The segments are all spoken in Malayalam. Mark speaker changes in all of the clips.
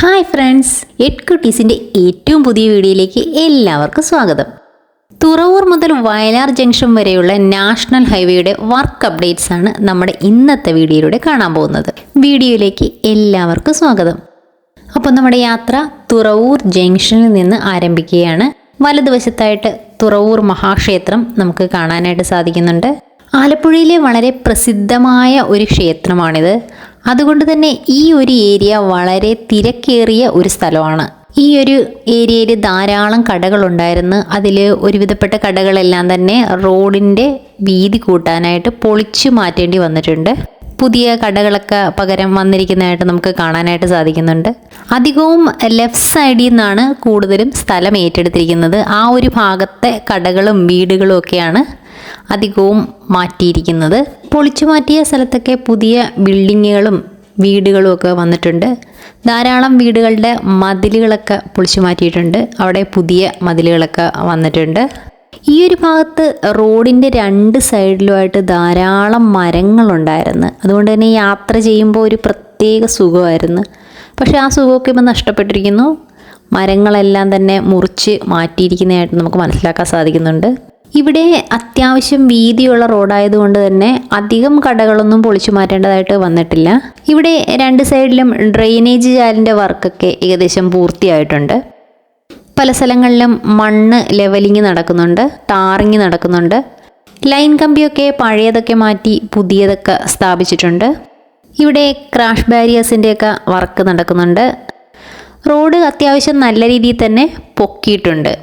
Speaker 1: ഹായ് ഫ്രണ്ട്സ്, എഡ് കുട്ടീസിൻ്റെ ഏറ്റവും പുതിയ വീഡിയോയിലേക്ക് എല്ലാവർക്കും സ്വാഗതം. തുറവൂർ മുതൽ വയലാർ ജംഗ്ഷൻ വരെയുള്ള നാഷണൽ ഹൈവേയുടെ വർക്ക് അപ്ഡേറ്റ്സ് ആണ് നമ്മുടെ ഇന്നത്തെ വീഡിയോയിലൂടെ കാണാൻ പോകുന്നത്. വീഡിയോയിലേക്ക് എല്ലാവർക്കും സ്വാഗതം. അപ്പോൾ നമ്മുടെ യാത്ര തുറവൂർ ജംഗ്ഷനിൽ നിന്ന് ആരംഭിക്കുകയാണ്. വലതുവശത്തായിട്ട് തുറവൂർ മഹാക്ഷേത്രം നമുക്ക് കാണാനായിട്ട് സാധിക്കുന്നുണ്ട്. ആലപ്പുഴയിലെ വളരെ പ്രസിദ്ധമായ ഒരു ക്ഷേത്രമാണിത്. അതുകൊണ്ട് തന്നെ ഈ ഒരു ഏരിയ വളരെ തിരക്കേറിയ ഒരു സ്ഥലമാണ്. ഈ ഒരു ഏരിയയിൽ ധാരാളം കടകളുണ്ടായിരുന്നു. അതിൽ ഒരുവിധപ്പെട്ട കടകളെല്ലാം തന്നെ റോഡിൻ്റെ വീതി കൂട്ടാനായിട്ട് പൊളിച്ചു മാറ്റേണ്ടി വന്നിട്ടുണ്ട്. പുതിയ കടകളൊക്കെ പകരം വന്നിരിക്കുന്നതായിട്ട് നമുക്ക് കാണാനായിട്ട് സാധിക്കുന്നുണ്ട്. അധികവും ലെഫ്റ്റ് സൈഡിൽ നിന്നാണ് കൂടുതലും സ്ഥലം ഏറ്റെടുത്തിരിക്കുന്നത്. ആ ഒരു ഭാഗത്തെ കടകളും വീടുകളും ഒക്കെയാണ് അധികവും മാറ്റിയിരിക്കുന്നത്. പൊളിച്ചു മാറ്റിയ സ്ഥലത്തൊക്കെ പുതിയ ബിൽഡിങ്ങുകളും വീടുകളും ഒക്കെ വന്നിട്ടുണ്ട്. ധാരാളം വീടുകളുടെ മതിലുകളൊക്കെ പൊളിച്ചു മാറ്റിയിട്ടുണ്ട്. അവിടെ പുതിയ മതിലുകളൊക്കെ വന്നിട്ടുണ്ട്. ഈ ഒരു ഭാഗത്ത് റോഡിൻ്റെ രണ്ട് സൈഡിലുമായിട്ട് ധാരാളം മരങ്ങളുണ്ടായിരുന്നു. അതുകൊണ്ട് തന്നെ യാത്ര ചെയ്യുമ്പോൾ ഒരു പ്രത്യേക സുഖമായിരുന്നു. പക്ഷേ ആ സുഖമൊക്കെ ഇപ്പം നഷ്ടപ്പെട്ടിരിക്കുന്നു. മരങ്ങളെല്ലാം തന്നെ മുറിച്ച് മാറ്റിയിരിക്കുന്നതായിട്ട് നമുക്ക് മനസ്സിലാക്കാൻ സാധിക്കുന്നുണ്ട്. ഇവിടെ അത്യാവശ്യം വീതിയുള്ള റോഡായതുകൊണ്ട് തന്നെ അധികം കടകളൊന്നും പൊളിച്ചു മാറ്റേണ്ടതായിട്ട് വന്നിട്ടില്ല. ഇവിടെ രണ്ട് സൈഡിലും ഡ്രെയിനേജ് ചാലിൻ്റെ വർക്കൊക്കെ ഏകദേശം പൂർത്തിയായിട്ടുണ്ട്. പല സ്ഥലങ്ങളിലും മണ്ണ് ലെവലിങ് നടക്കുന്നുണ്ട്, ടാറിങ് നടക്കുന്നുണ്ട്. ലൈൻ കമ്പിയൊക്കെ പഴയതൊക്കെ മാറ്റി പുതിയതൊക്കെ സ്ഥാപിച്ചിട്ടുണ്ട്. ഇവിടെ ക്രാഷ് ബാരിയേഴ്സിൻ്റെയൊക്കെ വർക്ക് നടക്കുന്നുണ്ട്. റോഡ് അത്യാവശ്യം നല്ല രീതിയിൽ തന്നെ പൊക്കിയിട്ടുണ്ട്.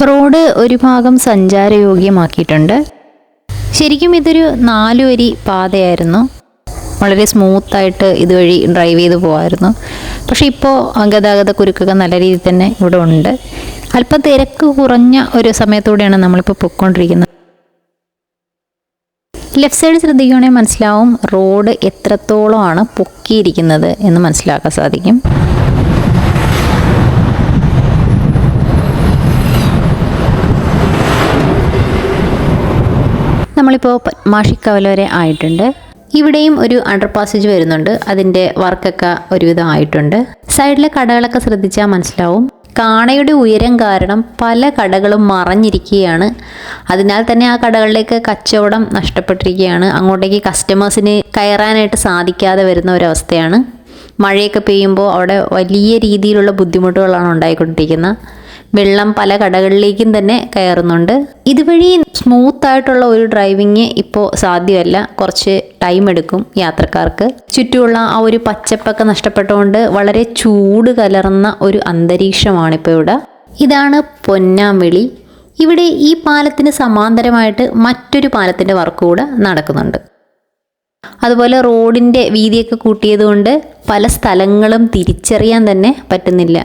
Speaker 1: റോഡ് ഒരു ഭാഗം സഞ്ചാരയോഗ്യമാക്കിയിട്ടുണ്ട്. ശരിക്കും ഇതൊരു 4 വരി പാതയായിരുന്നു. വളരെ സ്മൂത്തായിട്ട് ഇതുവഴി ഡ്രൈവ് ചെയ്ത് പോകാമായിരുന്നു. പക്ഷേ ഇപ്പോൾ ഗതാഗത കുരുക്കൊക്കെ നല്ല രീതിയിൽ തന്നെ ഇവിടെ ഉണ്ട്. അല്പം തിരക്ക് കുറഞ്ഞ ഒരു സമയത്തൂടെയാണ് നമ്മളിപ്പോൾ പൊയ്ക്കൊണ്ടിരിക്കുന്നത്. ലെഫ്റ്റ് സൈഡ് ശ്രദ്ധിക്കുകയാണെങ്കിൽ മനസ്സിലാവും റോഡ് എത്രത്തോളമാണ് പൊക്കിയിരിക്കുന്നത് എന്ന് മനസ്സിലാക്കാൻ സാധിക്കും. നമ്മളിപ്പോൾ പത്മാഷിക്കവല വരെ ആയിട്ടുണ്ട്. ഇവിടെയും ഒരു അണ്ടർ പാസേജ് വരുന്നുണ്ട്. അതിൻ്റെ വർക്കൊക്കെ ഒരുവിധം ആയിട്ടുണ്ട്. സൈഡിലെ കടകളൊക്കെ ശ്രദ്ധിച്ചാൽ മനസ്സിലാവും. കാണയുടെ ഉയരം കാരണം പല കടകളും മറഞ്ഞിരിക്കുകയാണ്. അതിനാൽ തന്നെ ആ കടകളിലേക്ക് കച്ചവടം നഷ്ടപ്പെട്ടിരിക്കുകയാണ്. അങ്ങോട്ടേക്ക് കസ്റ്റമേഴ്സിന് കയറാനായിട്ട് സാധിക്കാതെ വരുന്ന ഒരവസ്ഥയാണ്. മഴയൊക്കെ പെയ്യുമ്പോൾ അവിടെ വലിയ രീതിയിലുള്ള ബുദ്ധിമുട്ടുകളാണ് ഉണ്ടായിക്കൊണ്ടിരിക്കുന്നത്. വെള്ളം പല കടകളിലേക്കും തന്നെ കയറുന്നുണ്ട്. ഇതുവഴി സ്മൂത്തായിട്ടുള്ള ഒരു ഡ്രൈവിങ് ഇപ്പോൾ സാധ്യമല്ല. കുറച്ച് ടൈം എടുക്കും യാത്രക്കാർക്ക്. ചുറ്റുമുള്ള ആ ഒരു പച്ചപ്പൊക്കെ നഷ്ടപ്പെട്ടുകൊണ്ട് വളരെ ചൂട് കലർന്ന ഒരു അന്തരീക്ഷമാണിപ്പോൾ ഇവിടെ. ഇതാണ് പൊന്നാംവിളി. ഇവിടെ ഈ പാലത്തിന് സമാന്തരമായിട്ട് മറ്റൊരു പാലത്തിൻ്റെ വർക്ക് കൂടെ നടക്കുന്നുണ്ട്. അതുപോലെ റോഡിൻ്റെ വീതിയൊക്കെ കൂട്ടിയതുകൊണ്ട് പല സ്ഥലങ്ങളും തിരിച്ചറിയാൻ തന്നെ പറ്റുന്നില്ല.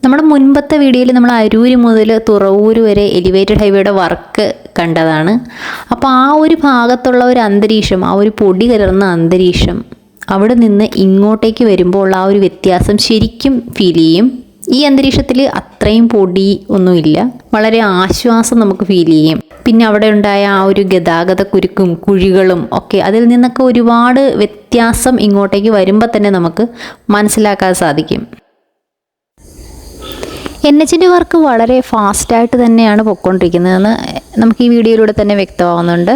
Speaker 1: നമ്മുടെ മുൻപത്തെ വീഡിയോയിൽ നമ്മൾ അരൂര് മുതൽ തുറവൂര് വരെ എലിവേറ്റഡ് ഹൈവേയുടെ വർക്ക് കണ്ടതാണ്. അപ്പോൾ ആ ഒരു ഭാഗത്തുള്ള ഒരു അന്തരീക്ഷം, ആ ഒരു പൊടി കലർന്ന അന്തരീക്ഷം, അവിടെ നിന്ന് ഇങ്ങോട്ടേക്ക് വരുമ്പോൾ ഉള്ള ആ ഒരു വ്യത്യാസം ശരിക്കും ഫീൽ ചെയ്യും. ഈ അന്തരീക്ഷത്തിൽ അത്രയും പൊടി ഒന്നുമില്ല. വളരെ ആശ്വാസം നമുക്ക് ഫീൽ ചെയ്യും. പിന്നെ അവിടെ ഉണ്ടായ ആ ഒരു ഗതാഗത കുരുക്കും കുഴികളും ഒക്കെ, അതിൽ നിന്നൊക്കെ ഒരുപാട് വ്യത്യാസം ഇങ്ങോട്ടേക്ക് വരുമ്പോൾ തന്നെ നമുക്ക് മനസ്സിലാക്കാൻ സാധിക്കും. NHൻ്റെ വർക്ക് വളരെ ഫാസ്റ്റായിട്ട് തന്നെയാണ് പൊയ്ക്കൊണ്ടിരിക്കുന്നതെന്ന് നമുക്ക് ഈ വീഡിയോയിലൂടെ തന്നെ വ്യക്തമാകുന്നുണ്ട്.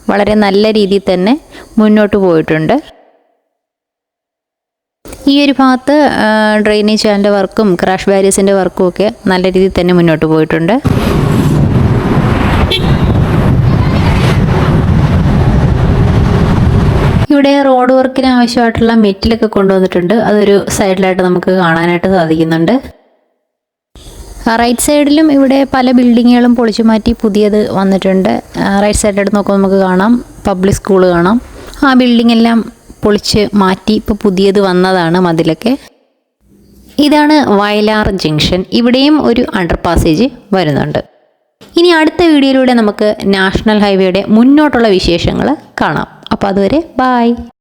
Speaker 1: വളരെ നല്ല രീതിയിൽ തന്നെ മുന്നോട്ട് പോയിട്ടുണ്ട്. ഈ ഒരു ഭാഗത്ത് ഡ്രെയിനേജ് ചാലിൻ്റെ വർക്കും ക്രാഷ് ബാരിയേഴ്സിൻ്റെ വർക്കും ഒക്കെ നല്ല രീതിയിൽ തന്നെ മുന്നോട്ട് പോയിട്ടുണ്ട്. ഇവിടെ റോഡ് വർക്കിന് ആവശ്യമായിട്ടുള്ള മെറ്റിലൊക്കെ കൊണ്ടുവന്നിട്ടുണ്ട്. അതൊരു സൈഡിലായിട്ട് നമുക്ക് കാണാനായിട്ട് സാധിക്കുന്നുണ്ട്. റൈറ്റ് സൈഡിലും ഇവിടെ പല ബിൽഡിങ്ങുകളും പൊളിച്ചു മാറ്റി പുതിയത് വന്നിട്ടുണ്ട്. റൈറ്റ് സൈഡിലെടുത്ത് നോക്കുമ്പോൾ നമുക്ക് കാണാം പബ്ലിക് സ്കൂൾ കാണാം. ആ ബിൽഡിംഗ് എല്ലാം പൊളിച്ച് മാറ്റി ഇപ്പോൾ പുതിയത് വന്നതാണ് മതിലൊക്കെ. ഇതാണ് വയലാർ ജംഗ്ഷൻ. ഇവിടെയും ഒരു അണ്ടർ പാസേജ് വരുന്നുണ്ട്. ഇനി അടുത്ത വീഡിയോയിലൂടെ നമുക്ക് നാഷണൽ ഹൈവേയുടെ മുന്നോട്ടുള്ള വിശേഷങ്ങൾ കാണാം. അപ്പോൾ അതുവരെ ബായ്.